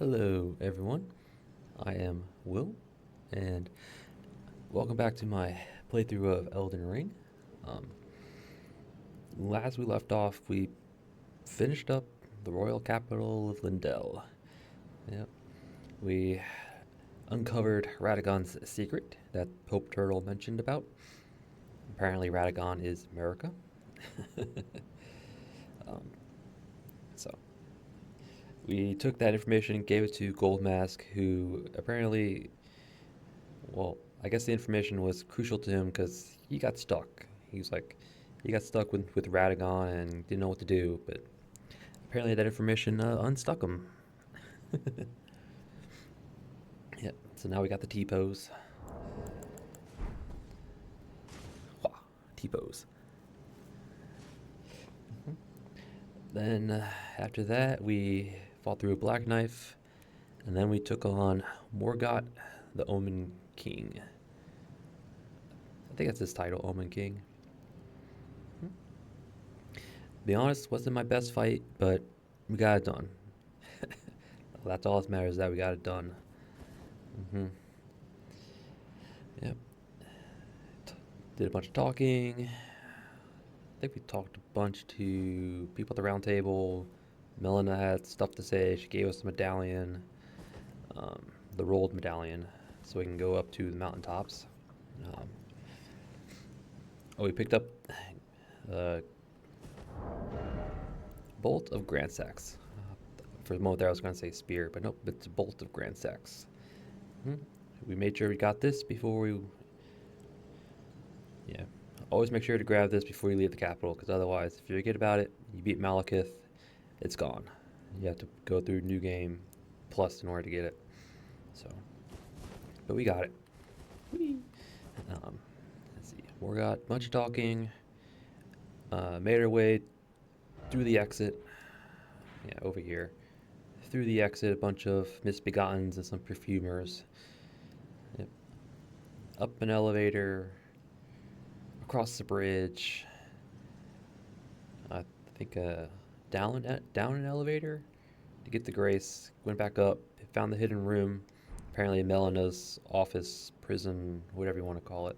Hello, everyone. I am Will, and welcome back to my playthrough of Elden Ring. Um, Last we left off, we finished up the royal capital of Lindell. Yep. We uncovered Radagon's secret that Pope Turtle mentioned about. Apparently, Radagon is America. um, so we took that information and gave it to Goldmask, who apparently, well, I guess the information was crucial to him because he got stuck. He was like, he got stuck with Radagon and didn't know what to do, but apparently that information unstuck him. Yep, so now we got the T pose. T pose. Then after that, we fought through a Black Knife, and then we took on Morgott, the Omen King. I think that's his title, Omen King. Be honest, wasn't my best fight, but we got it done. That's all that matters, that we got it done. hmm Yep. Did a bunch of talking. I think we talked a bunch to people at the round table. Melina had stuff to say. She gave us a medallion, um, the rolled medallion, so we can go up to the mountaintops. Um, we picked up a bolt of Grand Sacks. For the moment there, I was going to say spear, but nope, it's a bolt of Grand Sacks. hmm We made sure we got this before we. Yeah, always make sure to grab this before you leave the capital, because otherwise, if you forget about it, you beat Malekith, it's gone. You have to go through New Game Plus in order to get it. So, but we got it. Whee! Let's see. We got a bunch of talking. Made our way through the exit. Yeah, over here. Through the exit, a bunch of misbegottens and some perfumers. Yep. Up an elevator. Across the bridge. I think down an elevator to get to Grace. Went back up. Found the hidden room. Apparently, Melina's office, prison, whatever you want to call it.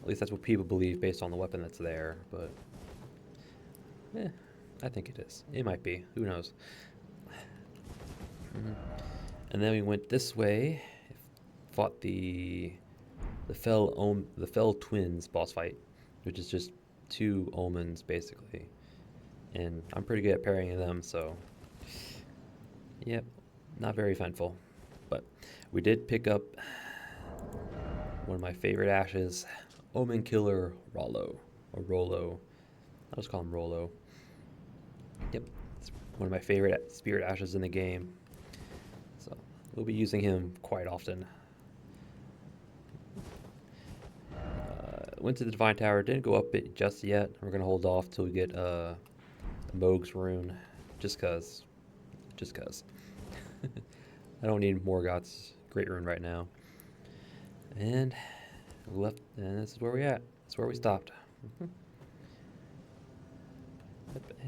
At least that's what people believe based on the weapon that's there. But, I think it is. It might be. Who knows? Mhm. And then we went this way. Fought the Fell Twins boss fight, which is just two omens basically. And I'm pretty good at parrying them, so yep, not very eventful. But we did pick up one of my favorite ashes, Omen Killer Rollo, or Rolo. I'll just call him Rolo. Yep, it's one of my favorite spirit ashes in the game. So we'll be using him quite often. Went to the Divine Tower, didn't go up it just yet. We're gonna hold off till we get Moog's rune, just cause. Just cause. I don't need Morgott's great rune right now. And left, and this is where we at. That's where we stopped.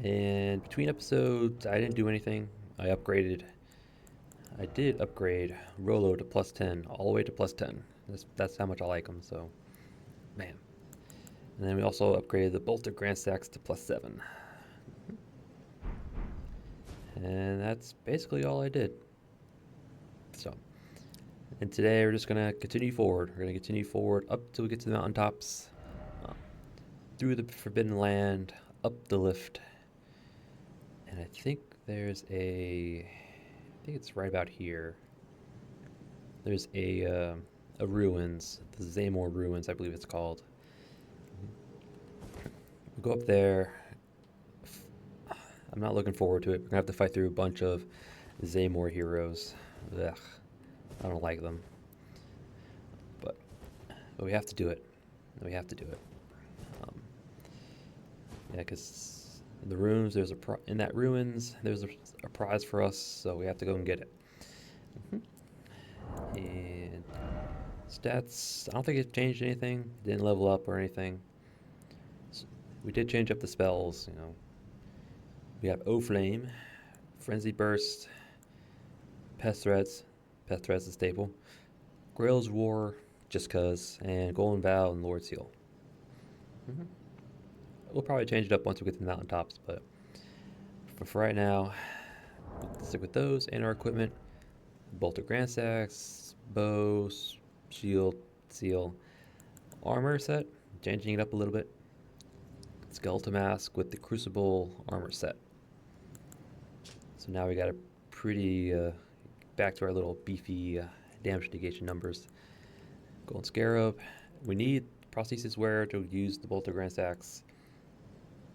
And between episodes, I didn't do anything. I did upgrade Rolo to plus 10, all the way to plus 10. That's how much I like him, so, man. And then we also upgraded the Bolter Grand Stacks to plus 7. And that's basically all I did. So, and today we're just going to continue forward. We're going to continue forward up till we get to the mountaintops, through the Forbidden Land, up the lift. And I think I think it's right about here. There's a ruins, the Zamor ruins, I believe it's called. We'll go up there. I'm not looking forward to it. We're gonna have to fight through a bunch of Zamor heroes. Ugh, I don't like them. But we have to do it. We have to do it. Um, yeah, because in the rooms, in that ruins, there's a prize for us, so we have to go and get it. And stats, I don't think it changed anything. Didn't level up or anything. So we did change up the spells. We have O Flame, Frenzy Burst, Pest Threats. Pest Threats is staple. Grail's Roar, just cause, and Golden Vow and Lord's Seal. Mm-hmm. We'll probably change it up once we get to the Mountaintops, but for right now, we'll stick with those and our equipment. Bolter Grandstacks, bow, shield, seal, armor set, changing it up a little bit. Skeleton Mask with the Crucible armor set. So now we got a pretty, back to our little beefy damage negation numbers. Golden Scarab. We need Prosthesis Wearer to use the Bolter Grandstacks.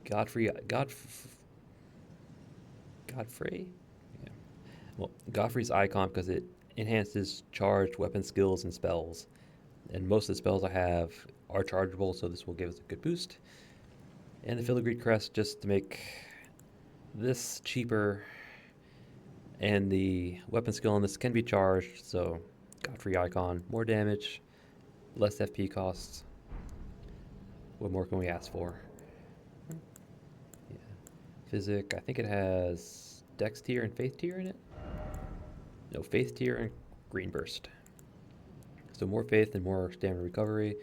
Godfrey? Yeah. Well, Godfrey's icon because it enhances charged weapon skills and spells. And most of the spells I have are chargeable, so this will give us a good boost. And the Filigree Crest just to make this cheaper. And the weapon skill on this can be charged, so Godfrey icon, more damage, less FP costs. What more can we ask for? Yeah. Physic, I think it has Dex tier and Faith tier in it. No, Faith tier and Green Burst. So more Faith and more stamina recovery.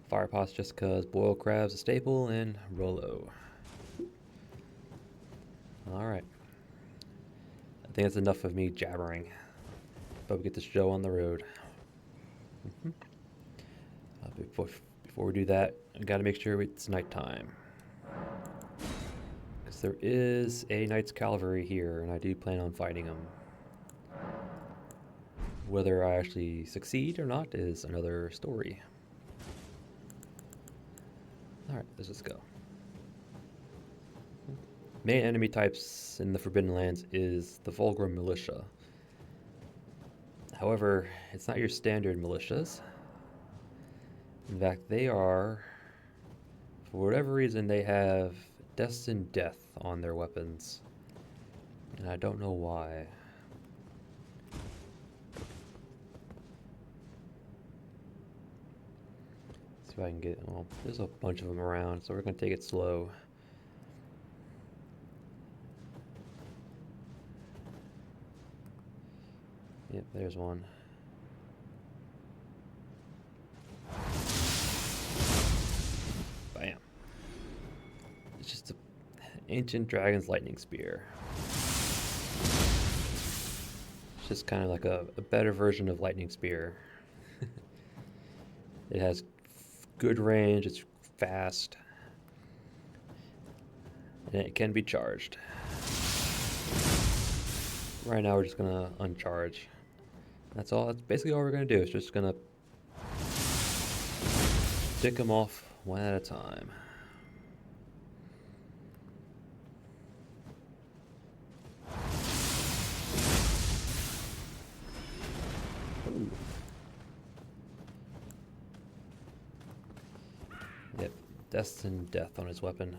Fire Pots just cause Boiled Crab's a staple, and Rolo. Alright. I think that's enough of me jabbering. But we get this show on the road. Before we do that, we gotta make sure it's nighttime. Because there is a Knight's Cavalry here, and I do plan on fighting them. Whether I actually succeed or not is another story. Alright, let's just go. Main enemy types in the Forbidden Lands is the Fulgrim Militia. However, it's not your standard militias. In fact, they are, for whatever reason, they have Destined Death on their weapons. And I don't know why. See if I can get, well, there's a bunch of them around, so we're going to take it slow. Yep, there's one. Bam. It's just an ancient dragon's lightning spear. It's just kind of like a better version of lightning spear. It has good range, it's fast, and it can be charged. Right now we're just gonna uncharge. That's all. That's basically all we're gonna do. It's just gonna pick them off one at a time. Ooh. Yep, Destined Death on his weapon.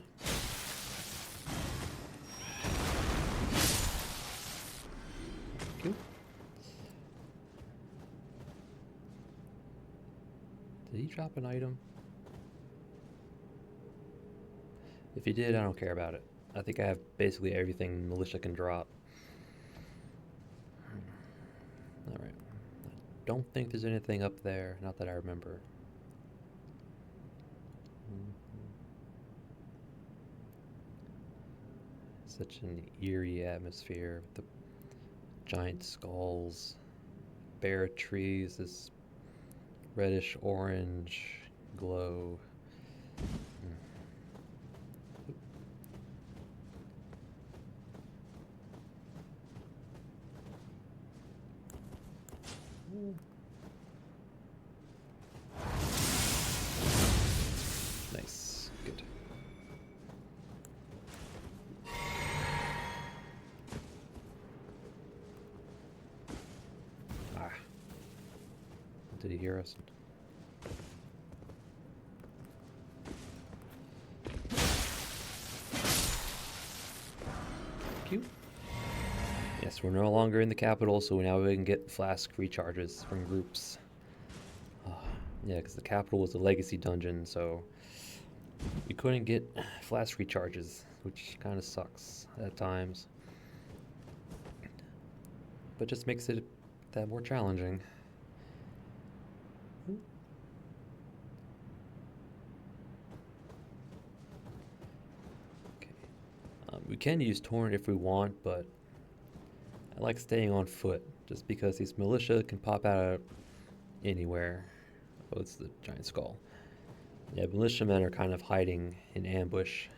Did he drop an item? If he did, I don't care about it. I think I have basically everything Militia can drop. Alright. I don't think there's anything up there, not that I remember. Such an eerie atmosphere with the giant skulls, bare trees, this reddish orange glow. Nice, good. Ah. Did he hear us? Cute. Yes, we're no longer in the capital, so now we can get flask recharges from groups. Yeah, because the capital was a legacy dungeon, so we couldn't get flask recharges, which kind of sucks at times. but just makes it that more challenging. Okay. We can use Torrent if we want, but I like staying on foot just because these militia can pop out of anywhere. Oh, it's the giant skull. Yeah, militiamen are kind of hiding in ambush.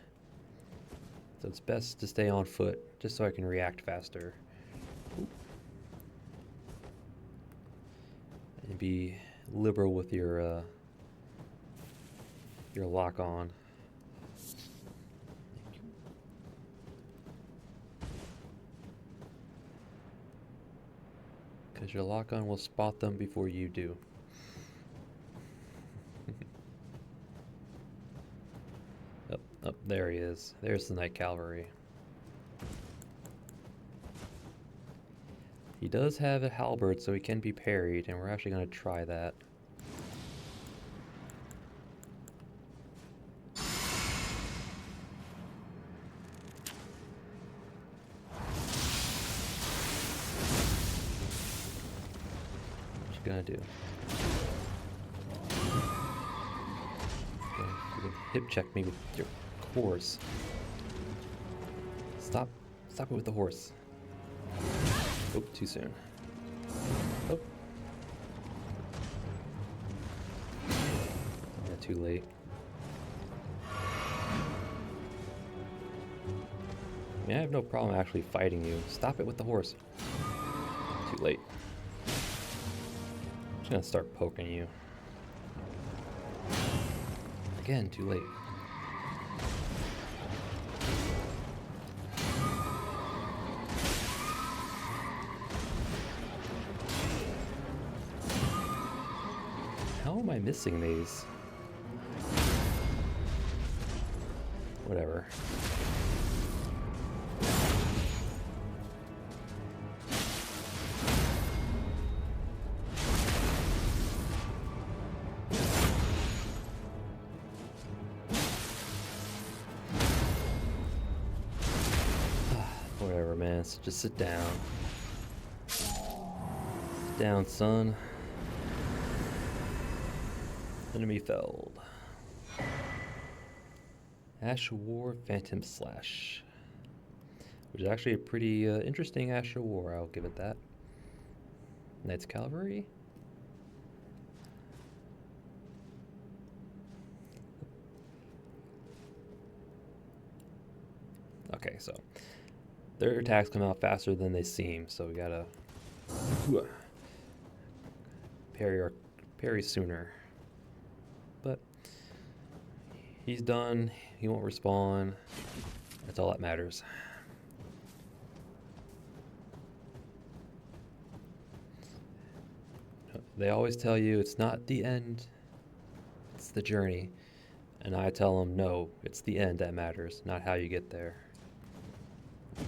So it's best to stay on foot just so I can react faster. Ooh. And be liberal with your lock on. Because your lock on will spot them before you do. Oh, there he is. There's the Knight Cavalry. He does have a halberd, so he can be parried, and we're actually going to try that. What you gonna do? You can hip check me with your horse. Stop it with the horse. Oh, too soon. Oh. Yeah, too late. I mean, I have no problem actually fighting you. Stop it with the horse. Too late. I'm just gonna start poking you. Again, too late. How am I missing these? Whatever. Whatever, man. So just sit down. Sit down, son. Enemy felled. Ash of War, Phantom Slash. Which is actually a pretty interesting Ash of War, I'll give it that. Knight's Cavalry. Okay, so their attacks come out faster than they seem, so we gotta parry sooner. But he's done. He won't respawn. That's all that matters. They always tell you it's not the end, it's the journey. And I tell them, no, it's the end that matters, not how you get there.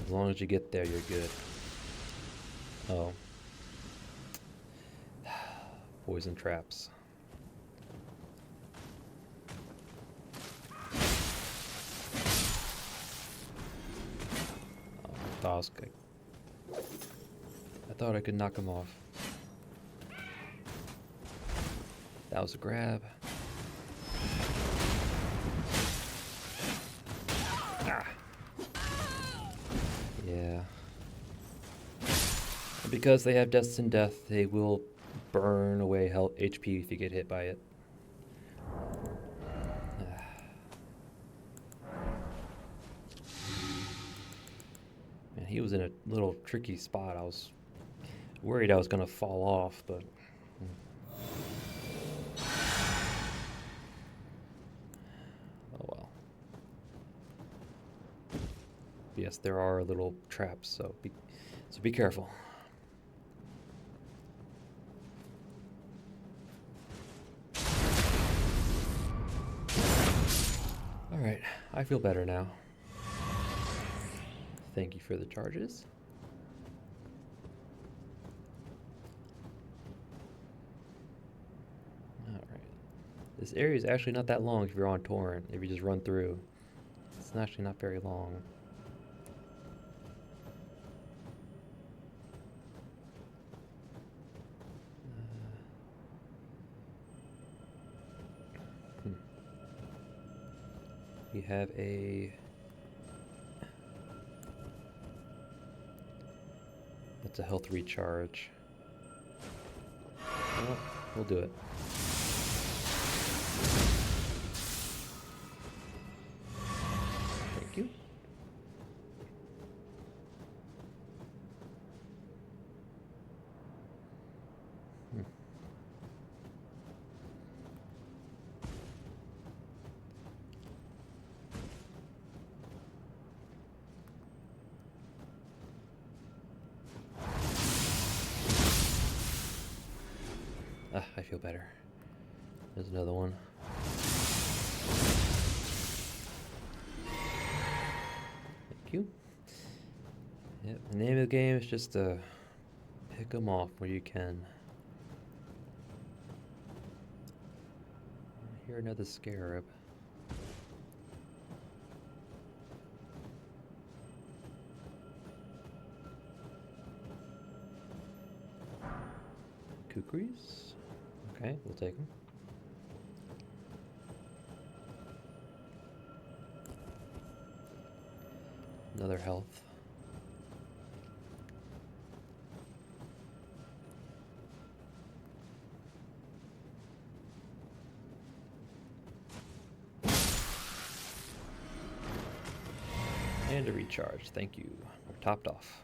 As long as you get there, you're good. Oh. Poison traps. I thought I could knock him off. That was a grab. Ah. Yeah. And because they have Destined Death, they will burn away health HP if you get hit by it. Man, he was in a little tricky spot. I was worried I was going to fall off, but... oh well. Yes, there are little traps, so be careful. Alright, I feel better now. Thank you for the charges. Alright. This area is actually not that long if you're on Torrent, if you just run through. It's actually not very long. have a... That's a health recharge. Well, we'll do it. Thank you. Ah, I feel better. There's another one. Thank you. Yep, the name of the game is just to pick them off where you can. I hear another scarab. Kukris? Okay, we'll take them. Another health. And a recharge, thank you. We're topped off.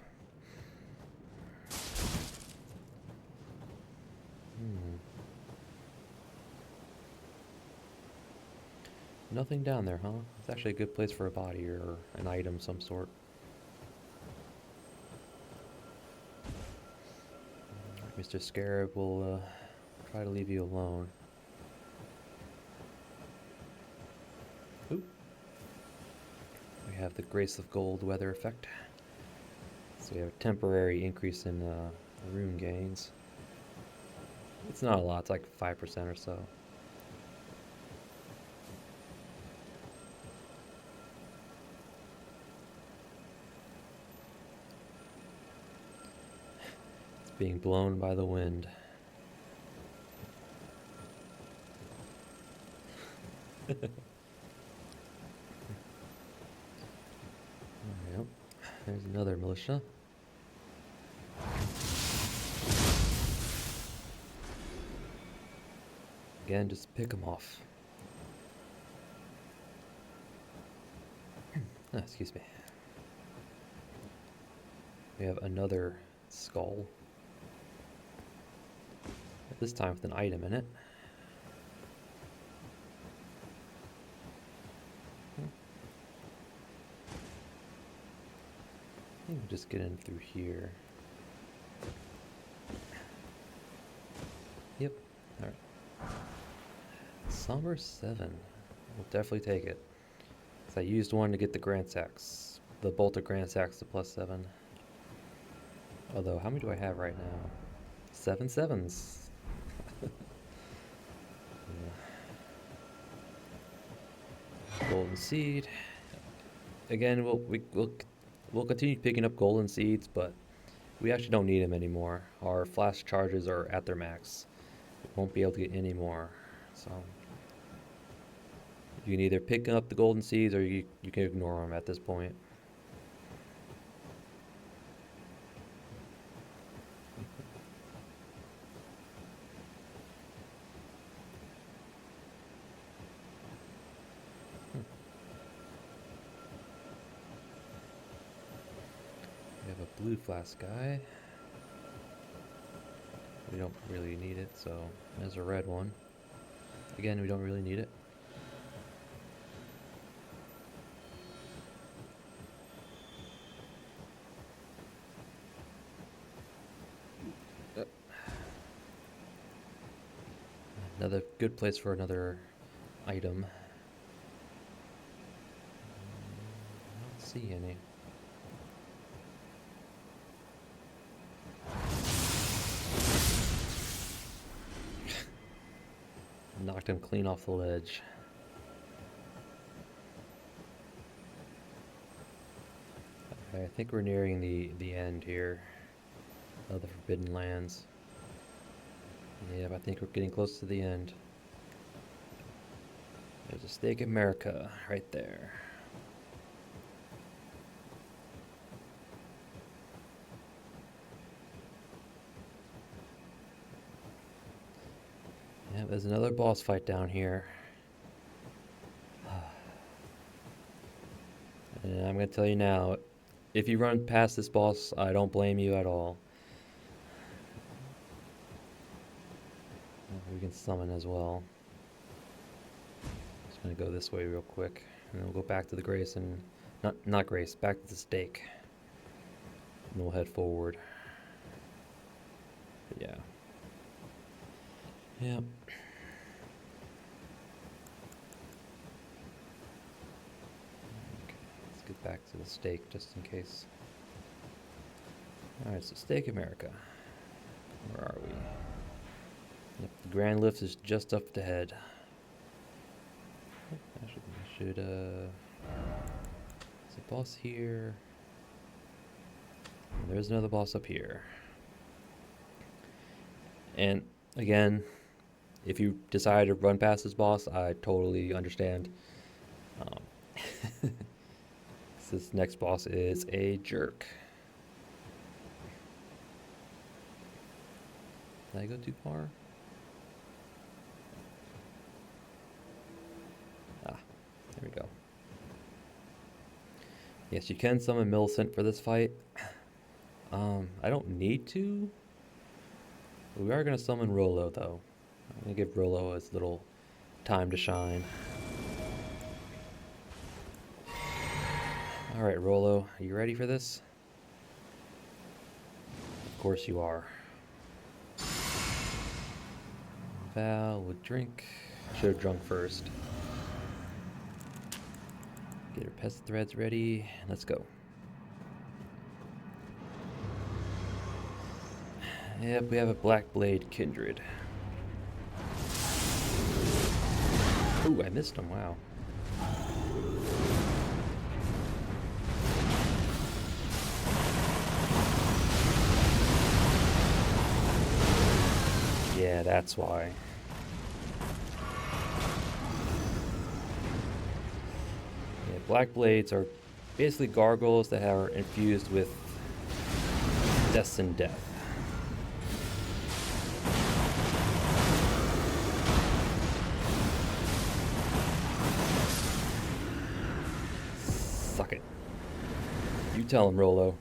Nothing down there, huh? It's actually a good place for a body or an item of some sort. Mr. Scarab will try to leave you alone. Oop. We have the Grace of Gold weather effect. So we have a temporary increase in rune gains. It's not a lot, it's like 5% or so. It's being blown by the wind. Yep. There's another militia. Again, just pick them off. Oh, excuse me. We have another skull. This time with an item in it. I think we'll just get in through here. Yep. Alright. Somber 7. We'll definitely take it. I used one to get the Grand Sax. The Bolter Grand Sax to +7. Although, how many do I have right now? 7 sevens. Yeah. Golden Seed. Again, we'll continue picking up Golden Seeds, but we actually don't need them anymore. Our flash charges are at their max. We won't be able to get any more. So you can either pick up the Golden Seeds or you can ignore them at this point. We have a blue flask guy. We don't really need it, so there's a red one. Again, we don't really need it. Another good place for another item. I don't see any. Knocked him clean off the ledge. Okay, I think we're nearing the end here of the Forbidden Lands. Yeah, I think we're getting close to the end. There's a Stake of America right there. there's another boss fight down here. And I'm gonna tell you now, if you run past this boss, I don't blame you at all. We can summon as well. Just gonna go this way real quick, and then we'll go back to the Grace and not Grace, back to the stake, and we'll head forward. But yeah. Yep. Okay, let's get back to the stake just in case. Alright, so Stake America. Where are we? Yep, the Grand Lift is just up ahead. Actually, we should, there's a boss here. And there's another boss up here. And again, if you decide to run past this boss, I totally understand. This next boss is a jerk. Did I go too far? Ah, there we go. Yes, you can summon Millicent for this fight. I don't need to. We are going to summon Rollo, though. I'm going to give Rollo his little time to shine. Alright, Rollo, are you ready for this? Of course you are. Val would drink. Should have drunk first. Get her pest threads ready. Let's go. Yep, we have a Black Blade Kindred. Ooh, I missed him, wow. Yeah, that's why. Yeah, Black Blades are basically gargoyles that are infused with destined death. Suck it. You tell him, Rollo.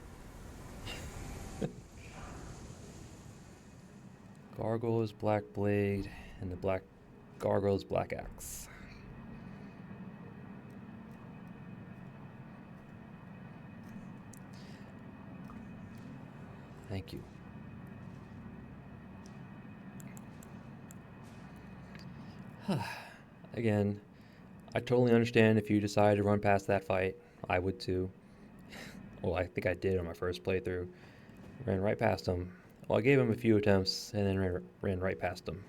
Gargoyle's Black Blade, and the Black Gargoyle's Black Axe. Thank you. Again, I totally understand if you decide to run past that fight. I would too. Well, I think I did on my first playthrough. Ran right past him. Well, I gave him a few attempts and then ran right past him.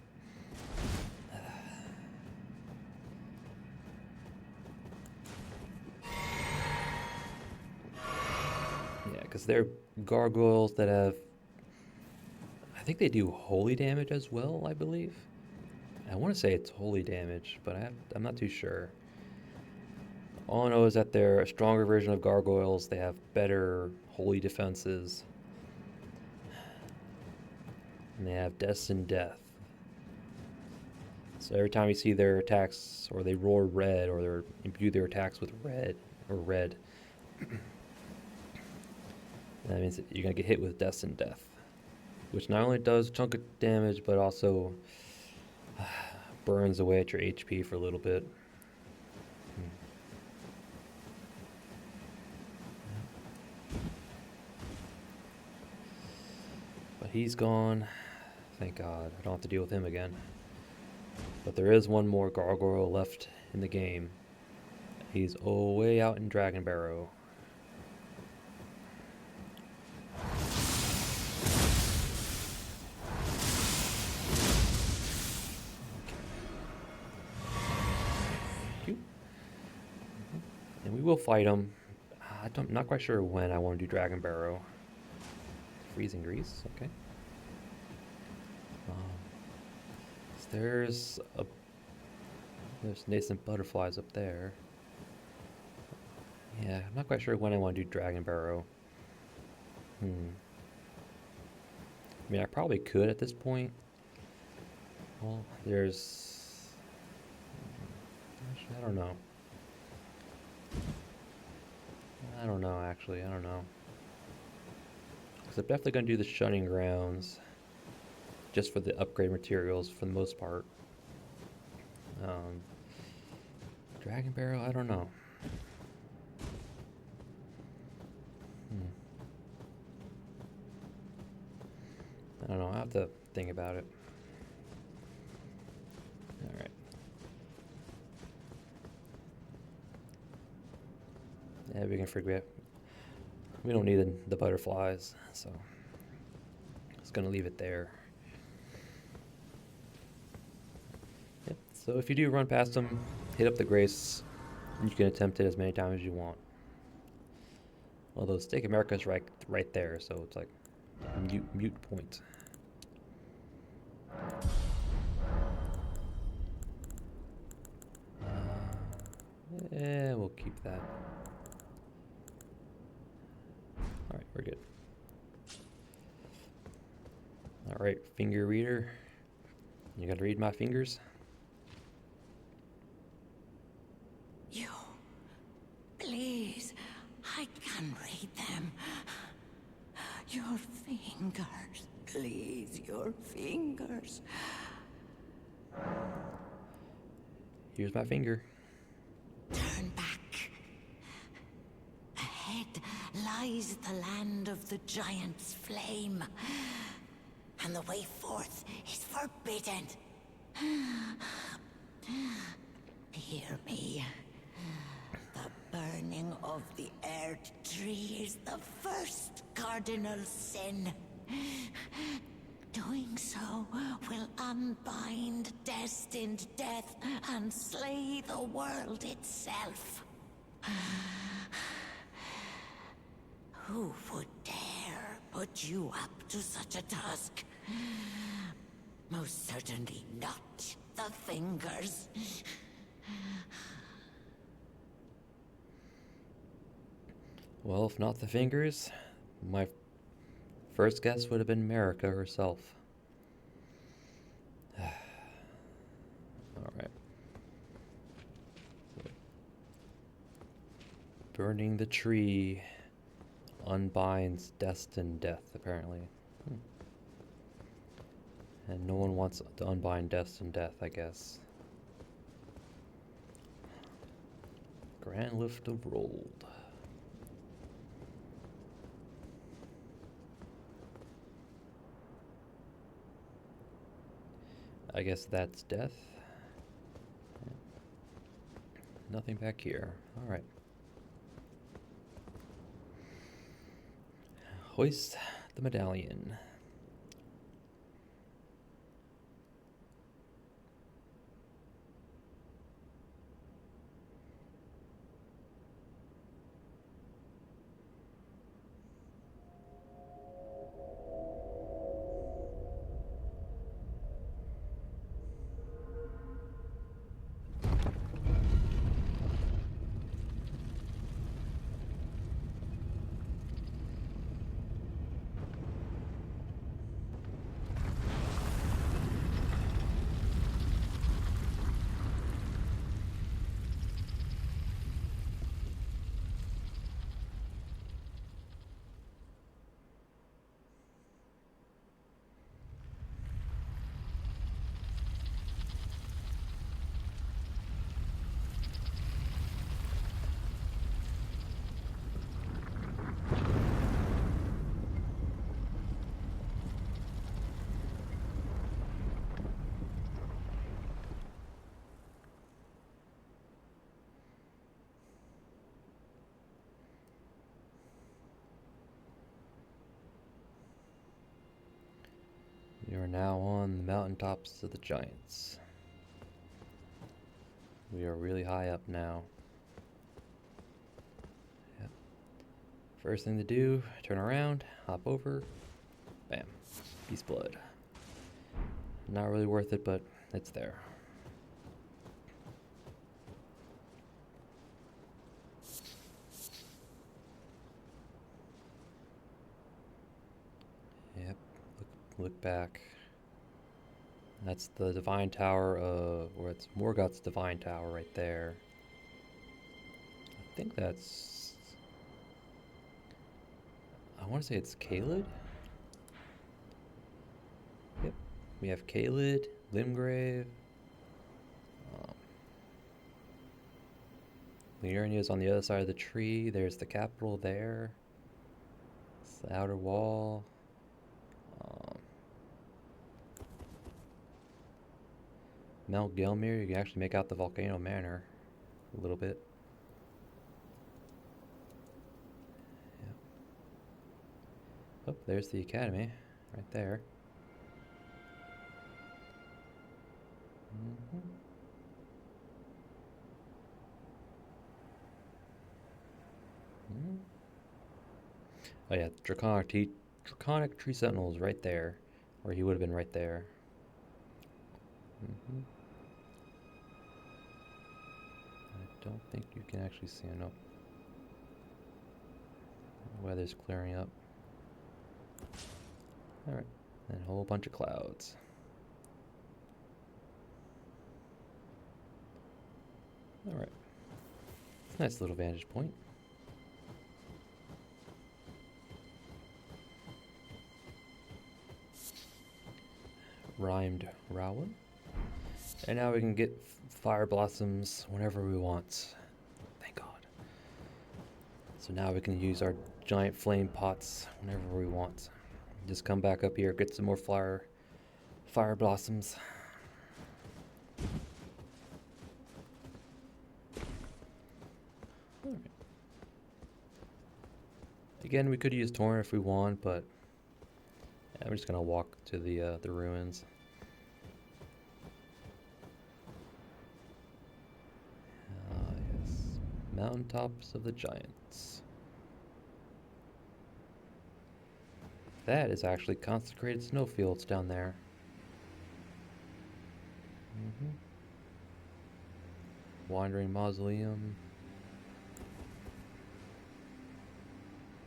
Yeah, because they're gargoyles that have... I think they do holy damage as well, I believe. I want to say it's holy damage, but I'm not too sure. All I know is that they're a stronger version of gargoyles. They have better holy defenses. And they have destined death. So every time you see their attacks, or they roar red, or they imbue their attacks with red, that means that you're going to get hit with destined death. Which not only does a chunk of damage, but also burns away at your HP for a little bit. But he's gone. Thank God. I don't have to deal with him again. But there is one more gargoyle left in the game. He's way out in Dragon Barrow. And we will fight him. I'm not quite sure when I want to do Dragon Barrow. Freezing Grease, okay. There's nascent butterflies up there. Yeah, I'm not quite sure when I want to do Dragon Barrow. I mean, I probably could at this point. Well, there's... Actually, I don't know. I don't know, actually. I don't know. Because I'm definitely going to do the Shunning Grounds just for the upgrade materials for the most part. Um, Dragon Barrel, I don't know. I don't know. I have to think about it. Alright. Yeah, we can forget. We don't need the butterflies, so just gonna leave it there. Yep. So if you do run past them, hit up the grace. And you can attempt it as many times as you want. Although Stake America's right there, so it's like mute point. Yeah, we'll keep that. Alright, we're good. Alright, finger reader. You gotta read my fingers? You. Please. I can read them. Your fingers. Please, your fingers. Here's my finger. Turn back. Ahead lies the land of the giant's flame. And the way forth is forbidden. Hear me. The burning of the Earth Tree is the first cardinal sin. Doing so will unbind destined death and slay the world itself. Who would dare put you up to such a task? Most certainly not the fingers. Well, if not the fingers, my first guess would have been America herself. Alright. Burning the tree unbinds destined death, apparently. And no one wants to unbind destined death, I guess. Grand lift of rolled. I guess that's death. Nothing back here. Alright. Hoist the medallion. We are now on the mountaintops of the giants. We are really high up now. Yep. First thing to do, turn around, hop over, bam, beast blood. Not really worth it, but it's there. Yep, look back. That's the Divine Tower, or it's Morgoth's Divine Tower right there. I think that's... I want to say it's Caelid? Yep. We have Caelid, Limgrave. Liurnia is on the other side of the tree. There's the capital there. It's the outer wall. Mount Gelmir, you can actually make out the Volcano Manor a little bit. Yep. Oh, there's the academy right there. Oh yeah, Draconic Tree Sentinels right there, or he would have been right there. I don't think you can actually see him. Nope. Weather's clearing up. Alright, and a whole bunch of clouds. Alright. Nice little vantage point. Rhymed Rowan. And now we can get fire blossoms whenever we want. Thank God. So now we can use our giant flame pots whenever we want. Just come back up here, get some more fire blossoms. All right. Again, we could use Torrent if we want, but yeah, we're just gonna walk to the ruins. Yes, Mountaintops of the Giants. That is actually consecrated snowfields down there. Wandering Mausoleum.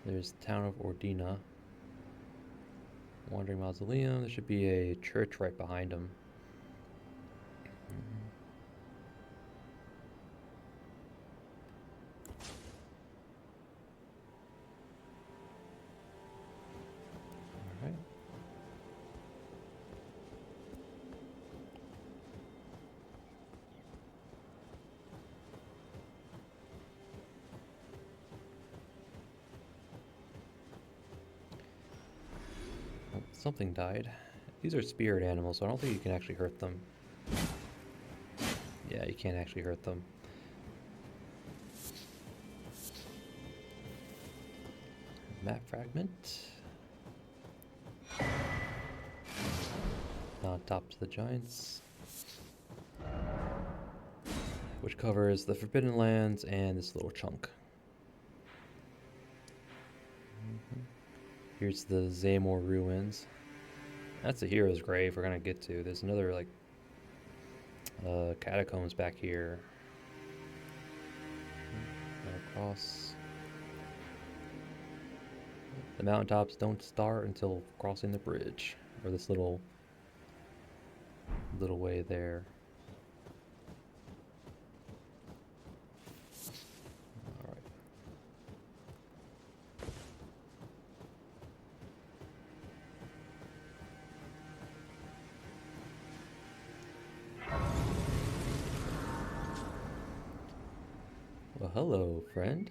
There's Town of Ordina. Wandering Mausoleum. There should be a church right behind him. Alright. Something died. These are spirit animals, so I don't think you can actually hurt them. Yeah, you can't actually hurt them. Map fragment. Mountaintops of the Giants. Which covers the Forbidden Lands and this little chunk. Here's the Zamor ruins. That's the hero's grave we're gonna get to. There's another like catacombs back here. Across. The mountaintops don't start until crossing the bridge, or this little way there. All right. Well, hello, friend.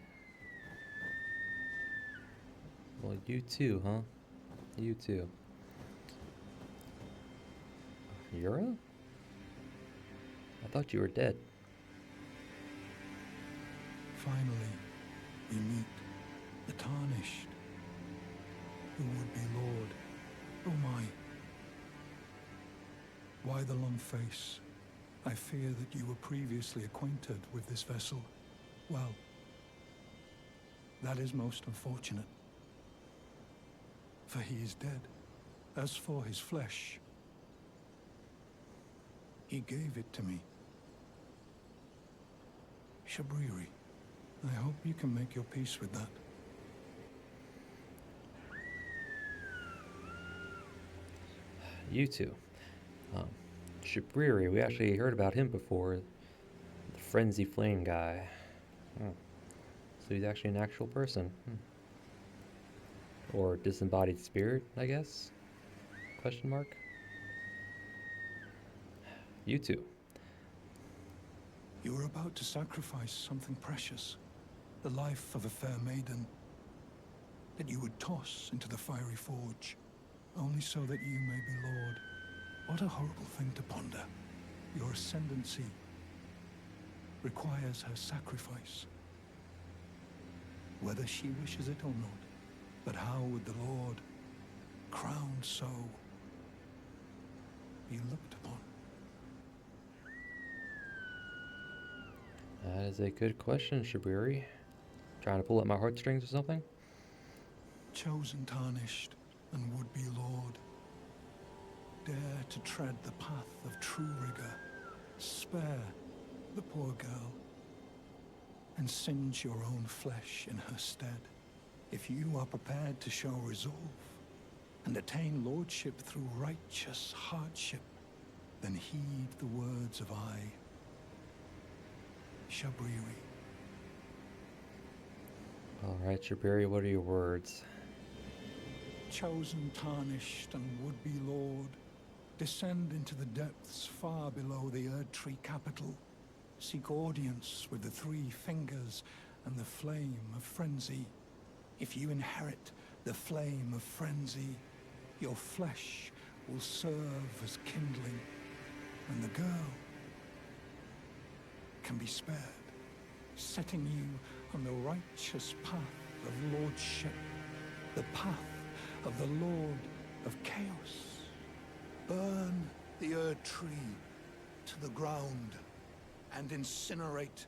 Well, you too, huh? You too. Yura? I thought you were dead. Finally, we meet the Tarnished, who would be Lord. Oh my. Why the long face? I fear that you were previously acquainted with this vessel. Well, that is most unfortunate. For he is dead. As for his flesh, he gave it to me. Shabriri, I hope you can make your peace with that. You too. Shabriri, we actually heard about him before. The Frenzy Flame guy. Hmm. So he's actually an actual person. Or disembodied spirit, I guess? Question mark? You two. You were about to sacrifice something precious, the life of a fair maiden, that you would toss into the fiery forge, only so that you may be lord. What a horrible thing to ponder. Your ascendancy requires her sacrifice, whether she wishes it or not. But how would the Lord, crowned so, be looked upon? That is a good question, Shabriri. Trying to pull at my heartstrings or something? Chosen, tarnished, and would-be lord, dare to tread the path of true rigor. Spare the poor girl, and singe your own flesh in her stead. If you are prepared to show resolve, and attain lordship through righteous hardship, then heed the words of I, Shabriri. Alright, Shabriri, what are your words? Chosen, tarnished, and would-be lord, descend into the depths far below the Erdtree capital. Seek audience with the three fingers and the flame of frenzy. If you inherit the flame of frenzy, your flesh will serve as kindling, and the girl can be spared, setting you on the righteous path of lordship, the path of the Lord of Chaos. Burn the Erdtree to the ground and incinerate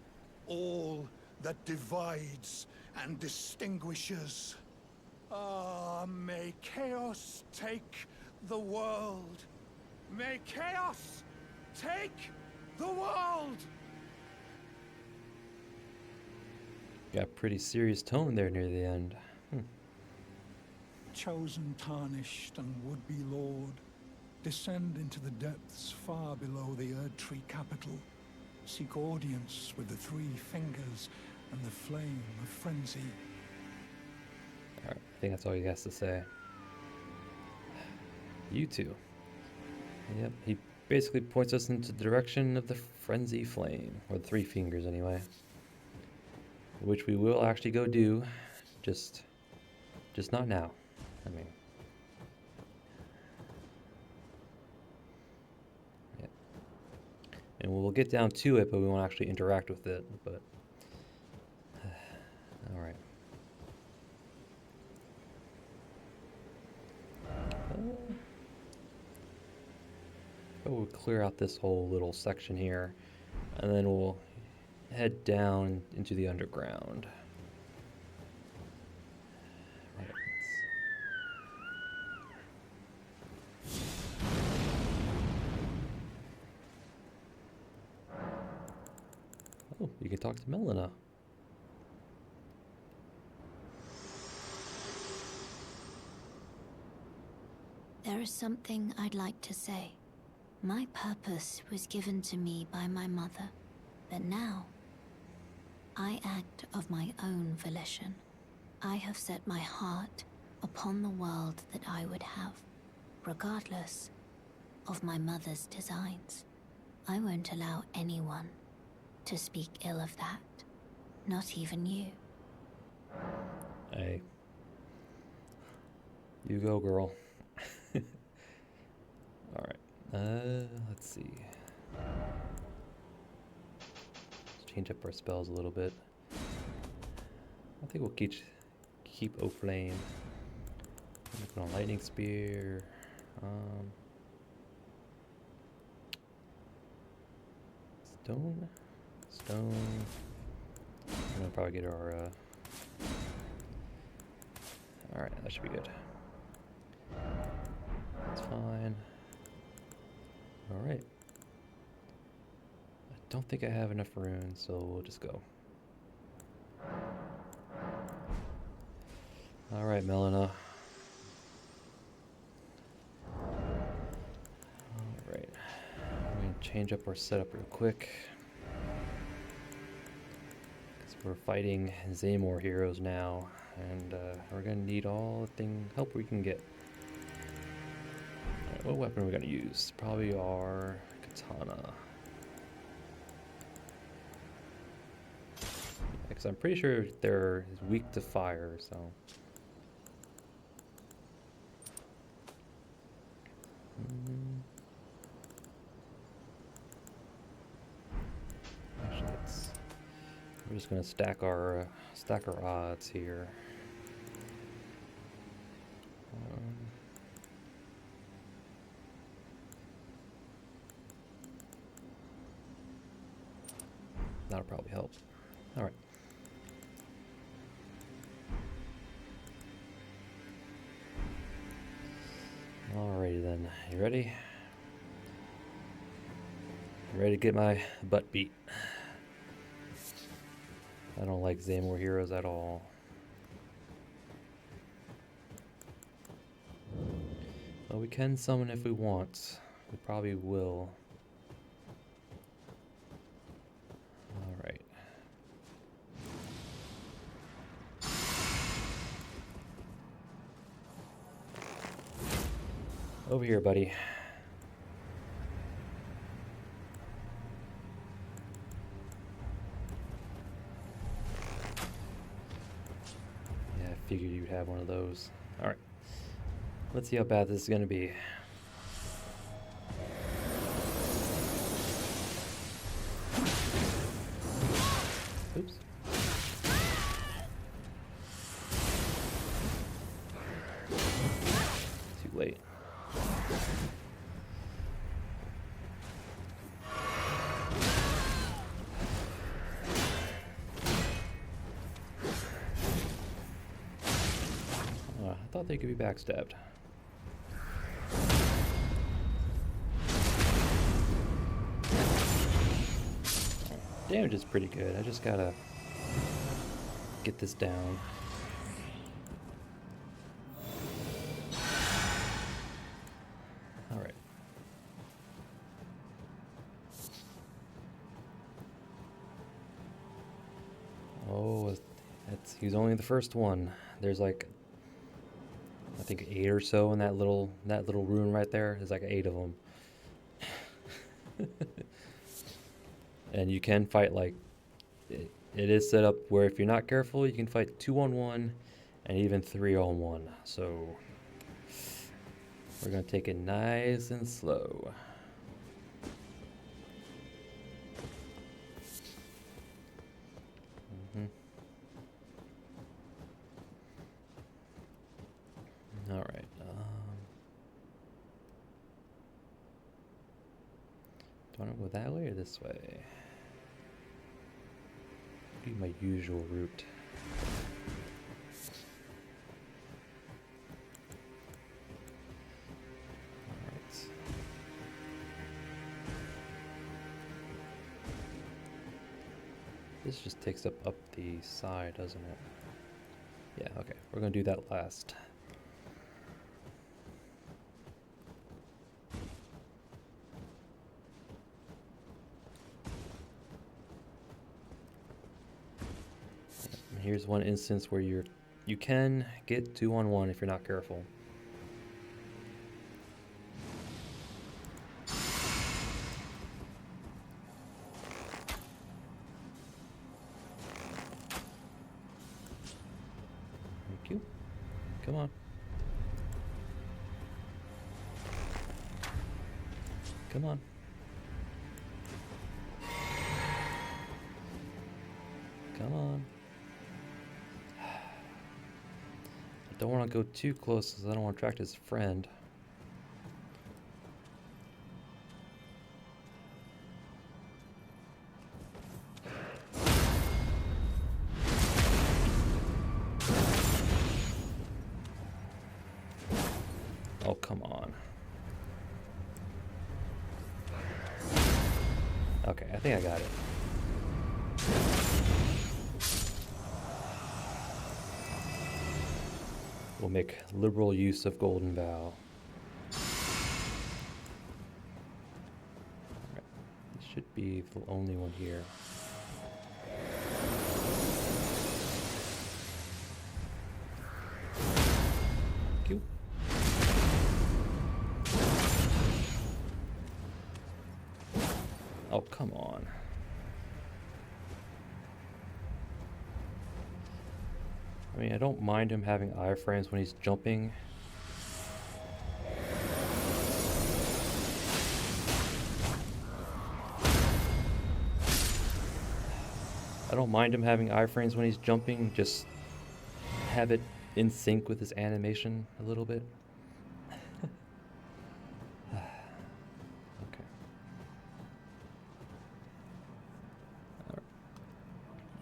all that divides and distinguishes. Ah, may chaos take the world. May chaos take the world! Got a pretty serious tone there near the end. Chosen, tarnished, and would-be lord, descend into the depths far below the Erdtree capital. Seek audience with the three fingers and the flame of frenzy. Alright, I think that's all he has to say. You two. Yep, he basically points us into the direction of the frenzy flame, or the three fingers anyway. Which we will actually go do, just not now. I mean, yeah. And we'll get down to it, but we won't actually interact with it, but alright. We'll clear out this whole little section here, and then we'll head down into the underground. Right. Oh, you can talk to Melina. There is something I'd like to say. My purpose was given to me by my mother, but now I act of my own volition. I have set my heart upon the world that I would have, regardless of my mother's designs. I won't allow anyone to speak ill of that, not even you. Hey. You go, girl. Alright, let's see. Let's change up our spells a little bit. I think we'll keep O-Flame. Put on Lightning Spear. Stone. I'm gonna probably get our. Alright, that should be good. That's fine. Alright. I don't think I have enough runes, so we'll just go. Alright, Melina. Alright. change up our setup real quick. Because we're fighting Zaymore heroes now, and we're gonna need all the help we can get. Alright, what weapon are we gonna use? Probably our katana. Because I'm pretty sure they're weak to fire, so. Actually, we're just gonna stack our odds here. That'll probably help. All right. Alrighty then. You ready? Ready to get my butt beat. I don't like Zaymore heroes at all. Well, we can summon if we want. We probably will. Alright. Over here, buddy. Figured you'd have one of those. Alright. Let's see how bad this is going to be. Oops. Too late. I thought they could be backstabbed. Damage is pretty good. I just gotta get this down. Alright. Oh, he's only the first one. There's like I think 8 or so in that little room right there. There's like 8 of them. And you can fight like it is set up where if you're not careful, you can fight 2-on-1 and even 3-on-1. So we're gonna take it nice and slow. All right. Do I want to go that way or this way? Be my usual route. All right. This just takes up the side, doesn't it? Yeah. Okay. We're gonna do that last. Here's one instance where you can get 2-on-1 if you're not careful. Thank you. Come on. Come on. Come on. Don't want to go too close because I don't want to attract his friend. Oh, come on. Okay, I think I got it. We'll make liberal use of Golden Vow. Right. be the only one here. Thank you. Oh, come on. I mean, I don't mind him having iframes when he's jumping. I don't mind him having iframes when he's jumping, just have it in sync with his animation a little bit. Okay.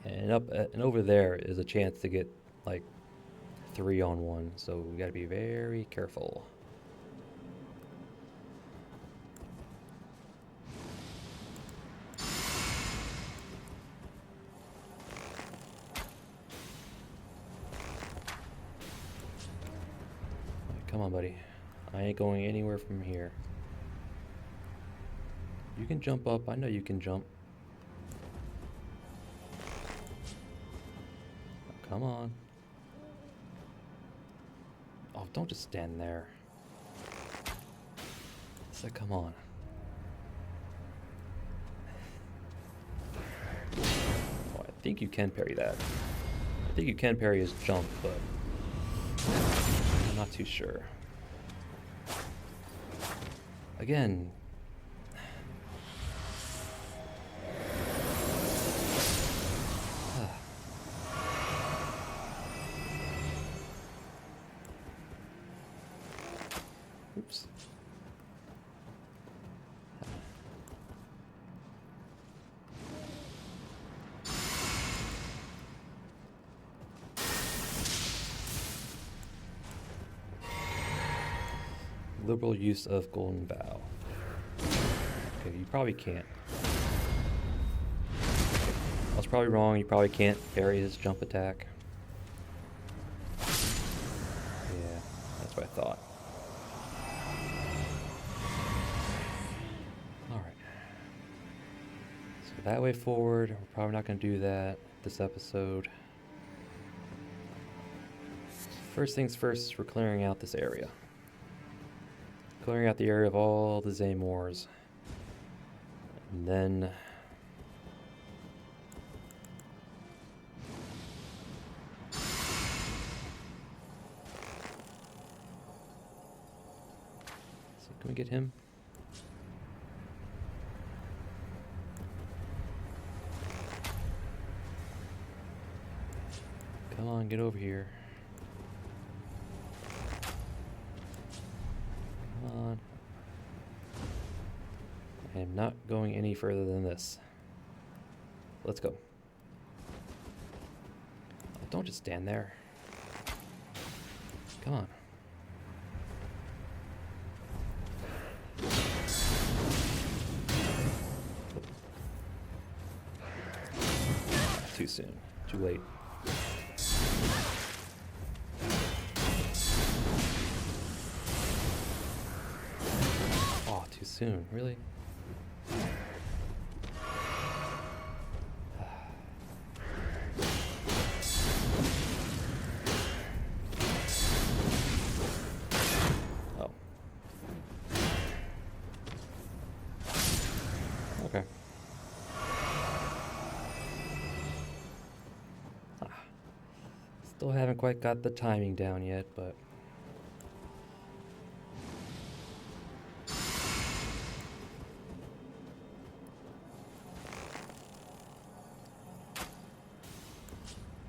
And over there is a chance to get like 3-on-1, so we gotta be very careful. Come on, buddy. I ain't going anywhere from here. You can jump up. I know you can jump. Come on. Oh, don't just stand there. So come on. Oh, I think you can parry that. I think you can parry his jump, but I'm not too sure. Again. Oops. Liberal use of golden bow. Okay, you probably can't. I was probably wrong. You probably can't parry his jump attack. Yeah, that's what I thought. Alright. So that way forward, we're probably not going to do that this episode. First things first, we're clearing out this area. Clearing out the area of all the Zaymors. And then so can we get him? Come on, get over here. Come on. I am not going any further than this. Let's go. Oh, don't just stand there. Come on. Too soon. Too late. Oh, too soon. Really? Okay. Still haven't quite got the timing down yet, but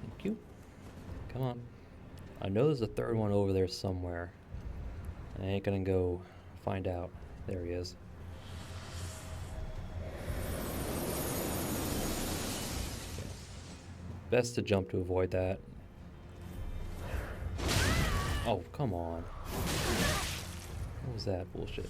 thank you. Come on. I know there's a third one over there somewhere. I ain't gonna go find out. There he is. Best to jump to avoid that. Oh, come on. What was that bullshit?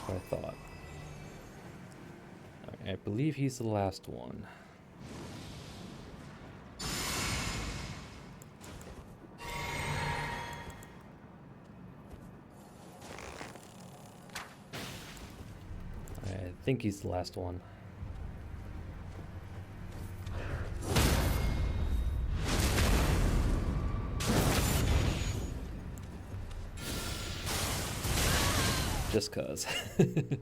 what I thought. Alright, I believe he's the last one. I think he's the last one. Just cause. Alright.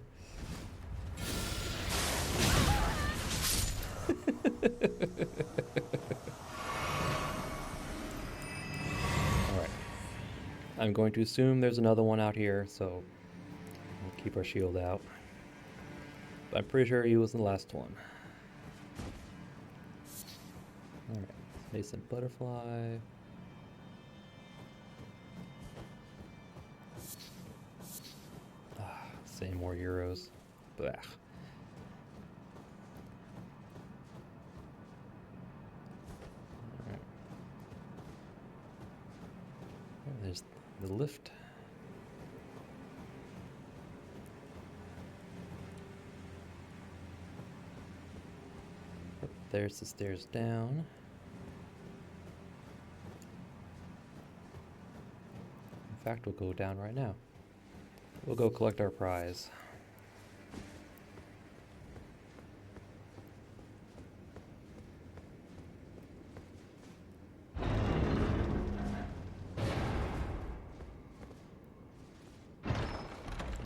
I'm going to assume there's another one out here, so we'll keep our shield out. But I'm pretty sure he was the last one. Alright. Nascent butterfly. Say more heroes. Blech. Alright. There's the lift. There's the stairs down. In fact, we'll go down right now. We'll go collect our prize.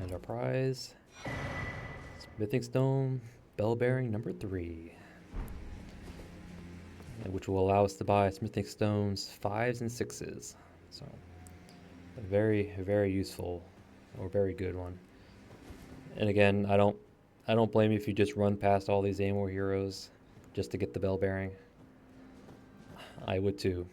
And our prize, Smithing Stone, Bell Bearing number 3. Which will allow us to buy Smithing Stones 5s and 6s. So, a very, very useful or very good one. And again, I don't blame you if you just run past all these Amor heroes just to get the bell bearing. I would too.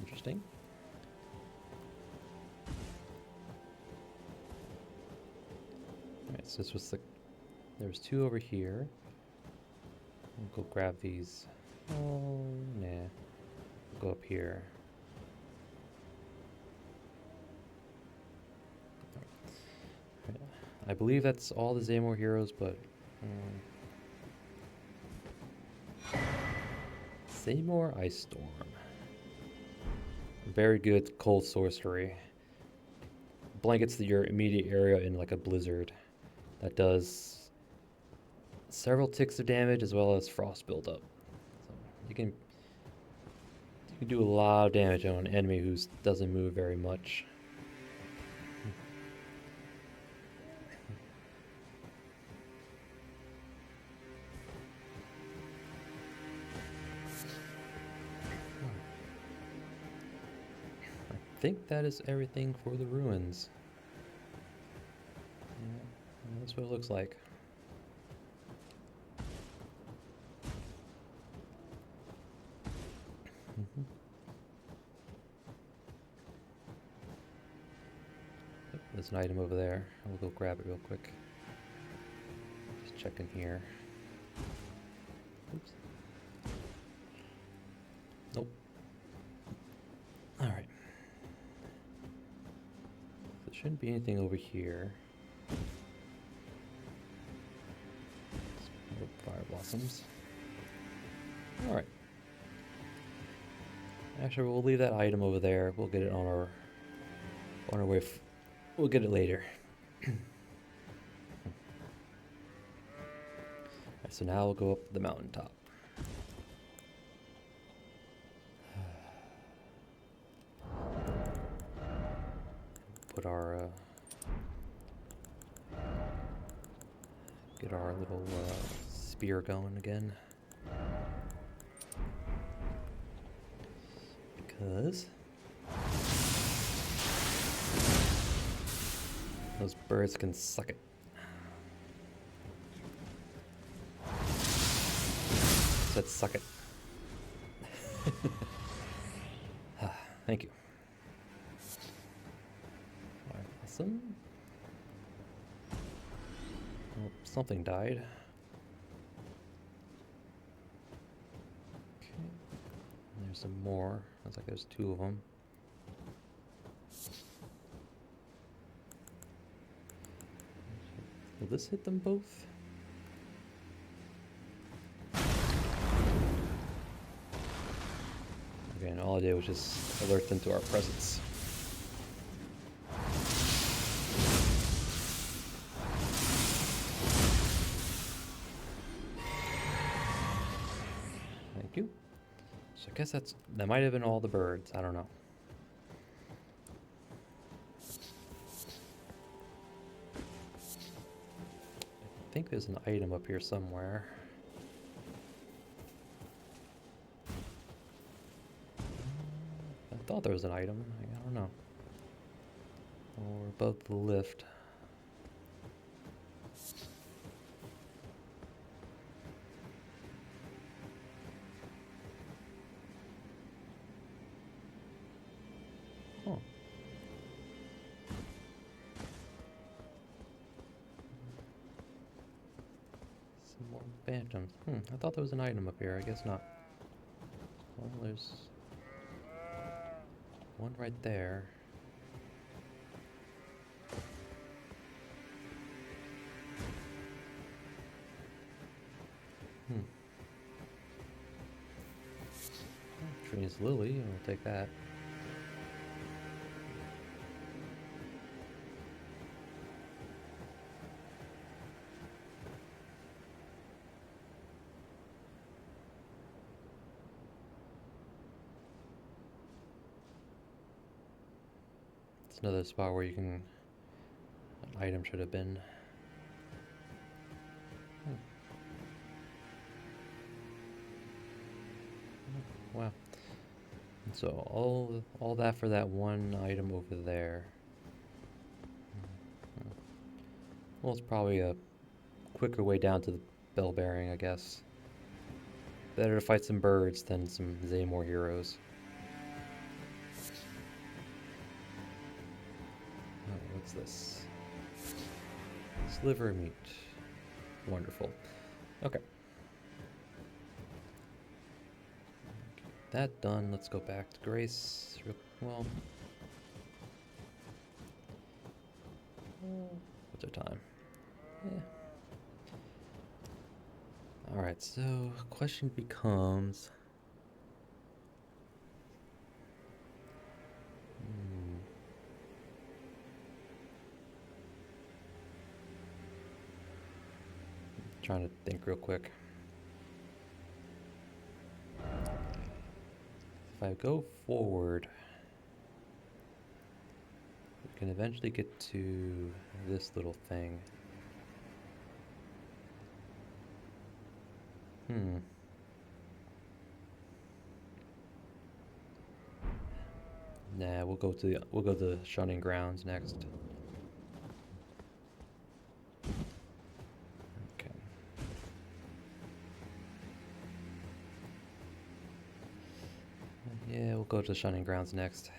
Interesting. Alright, so this was there was 2 over here. We'll go grab these. Oh, nah. We'll go up here. Right. I believe that's all the Zamor heroes, but... Zamor Ice Storm. Very good cold sorcery. Blankets your immediate area in like a blizzard. That does several ticks of damage as well as frost buildup. So you can do a lot of damage on an enemy who doesn't move very much. I think that is everything for the ruins. Yeah, that's what it looks like. There's an item over there. I'll go grab it real quick. Just checking here. Oops. Nope. Alright. There shouldn't be anything over here. Fire blossoms. Alright. Actually, we'll leave that item over there. We'll get it on our way. We'll get it later. Alright, so now we'll go up the mountaintop. Put our get our little spear going again. Because those birds can suck it. Said suck it. Thank you. Alright, awesome. Oh, something died. Okay. There's some more. Looks like there's 2 of them. Will this hit them both? Okay, and all I did was just alert them to our presence. Thank you. So I guess that might have been all the birds. I don't know. I think there's an item up here somewhere. I thought there was an item. I don't know. Or above the lift. Huh. Some more phantoms. I thought there was an item up here. I guess not. Well, there's one right there. Trina's lily. I'll take that. It's another spot where you can. An item should have been. Wow. And so all that for that one item over there. Well, it's probably a quicker way down to the bell bearing, I guess. Better to fight some birds than some Zaymore heroes. Oh, what's this? Sliver meat. Wonderful. Okay. That done, let's go back to Grace. Well, what's our time? Yeah. Alright, so question becomes... Trying to think real quick. If I go forward, we can eventually get to this little thing. Nah, we'll go to the shunning grounds next. Okay. Yeah, we'll go to the shunning grounds next.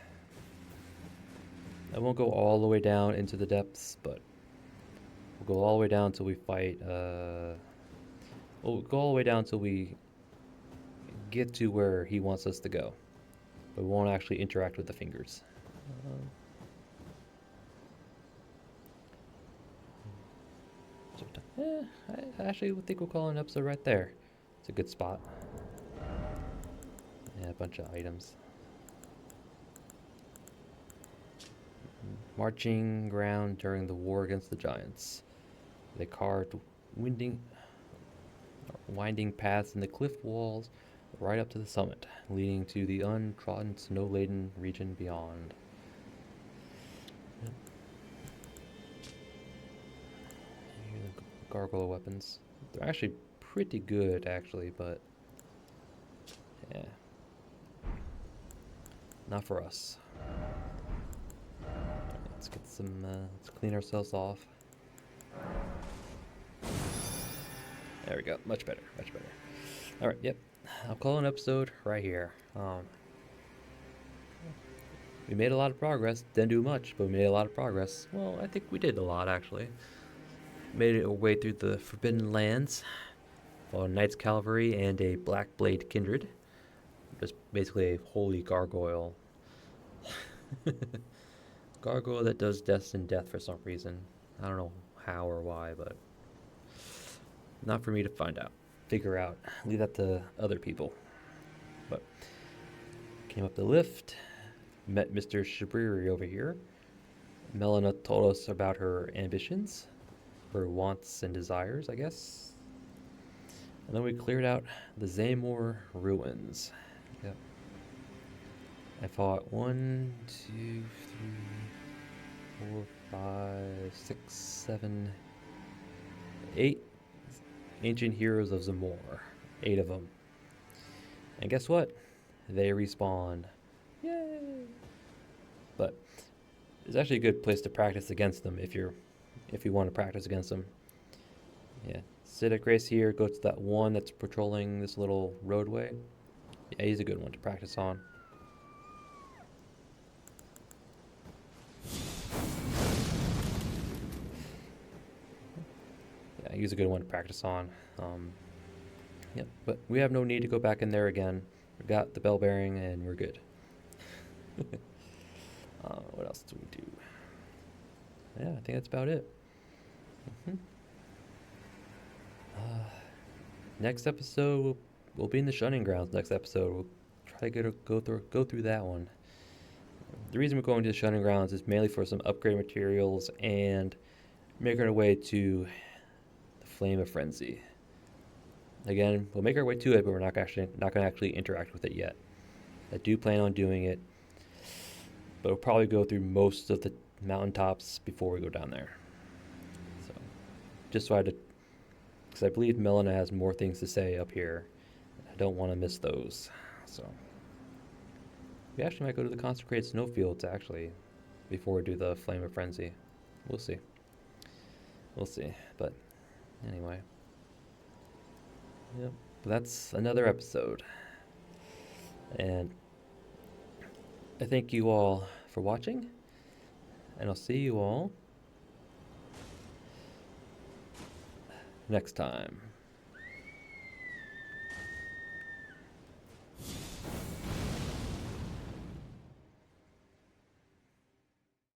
I won't go all the way down into the depths, but we'll go all the way down till we fight. We'll go all the way down till we get to where he wants us to go, but we won't actually interact with the fingers. I actually think we'll call an episode right there. It's a good spot. Yeah, a bunch of items. Marching ground during the war against the giants. They carved winding paths in the cliff walls right up to the summit, leading to the untrodden, snow-laden region beyond. Yep. Here are the gargoyle weapons. They're actually pretty good, actually, but yeah, not for us. Let's get some. Let's clean ourselves off. There we go. Much better. Much better. All right. Yep. I'll call an episode right here. We made a lot of progress. Didn't do much, but we made a lot of progress. Well, I think we did a lot, actually. Made it our way through the Forbidden Lands, a Knight's Cavalry, and a Black Blade Kindred. Just basically a holy gargoyle. Gargoyle that does deaths and death for some reason. I don't know how or why, but not for me to figure out. Leave that to other people. But came up the lift, met Mr. Shabriri over here. Melina told us about her ambitions, her wants and desires, I guess. And then we cleared out the Zamor ruins. Yep. I fought 1, 2, 3, 4, 5, 6, 7, 8 ancient heroes of Zamor. 8 of them. And guess what? They respawn. Yay! But it's actually a good place to practice against them if you want to practice against them. Yeah. Sit at Grace here, go to that one that's patrolling this little roadway. Yeah, he's a good one to practice on. Yeah, he's a good one to practice on. Yep, but we have no need to go back in there again. We got the bell bearing and we're good. What else do we do? Yeah, I think that's about it. Next episode, we'll be in the Shunning Grounds. Next episode, we'll try to go through that one. The reason we're going to the Shunning Grounds is mainly for some upgrade materials and making our way to the Flame of Frenzy. Again, we'll make our way to it, but we're not going to actually interact with it yet. I do plan on doing it, but we'll probably go through most of the mountaintops before we go down there. So, just so because I believe Melina has more things to say up here. I don't want to miss those. So, we actually might go to the Consecrated Snowfields, actually, before we do the Flame of Frenzy. We'll see. We'll see. But, anyway. Yep. But that's another episode. And I thank you all for watching. And I'll see you all next time.